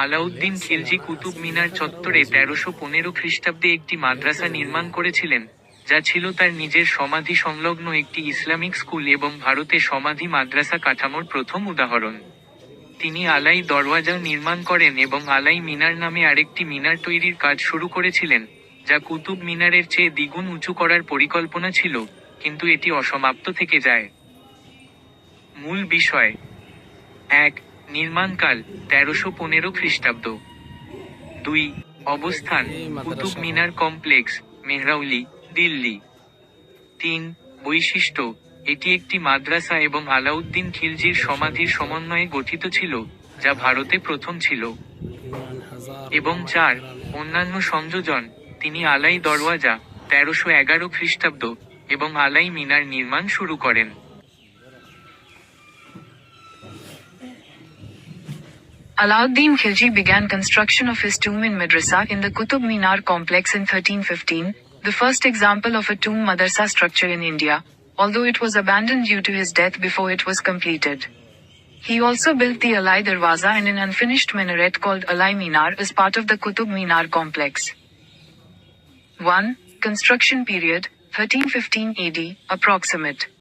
আলাউদ্দিন খিলজি কুতুব মিনার চত্বরে 1315 খ্রিস্টাব্দে একটি মাদ্রাসা নির্মাণ করেছিলেন, যা ছিল তার নিজের সমাধি সংলগ্ন একটি ইসলামিক স্কুল এবং ভারতে সমাধি মাদ্রাসা কাঠামোর প্রথম উদাহরণ। তিনি আলাই দরওয়াজা নির্মাণ করেন এবং আলাই মিনার নামে আরেকটি মিনার তৈরির কাজ শুরু করেছিলেন, যা কুতুব মিনারের চেয়ে দ্বিগুণ উঁচু করার পরিকল্পনা ছিল, কিন্তু এটি অসমাপ্ত থেকে যায়। মূল বিষয়: 1. নির্মাণকাল 1315 খ্রিস্টাব্দ। 2. অবস্থান: কুতুব মিনার কমপ্লেক্স, মেহরাউলি, দিল্লি। 3. বৈশিষ্ট্য: এটি একটি মাদ্রাসা এবং আলাউদ্দিন খিলজির সমাধির সমন্বয়ে গঠিত ছিল, যা ভারতে প্রথম ছিল। এবং 4. অন্যান্য সংযোজন: তিনি আলাই দরওয়াজা 1311 খ্রিস্টাব্দ এবং আলাই মিনার নির্মাণ শুরু করেন। Alauddin Khilji began construction of his tomb in Madrasa in the Qutub Minar complex in 1315, the first example of a tomb madrasa structure in India, although it was abandoned due to his death before it was completed. He also built the Alai Darwaza and an unfinished minaret called Alai Minar as part of the Qutub Minar complex. 1. Construction period, 1315 AD, approximate.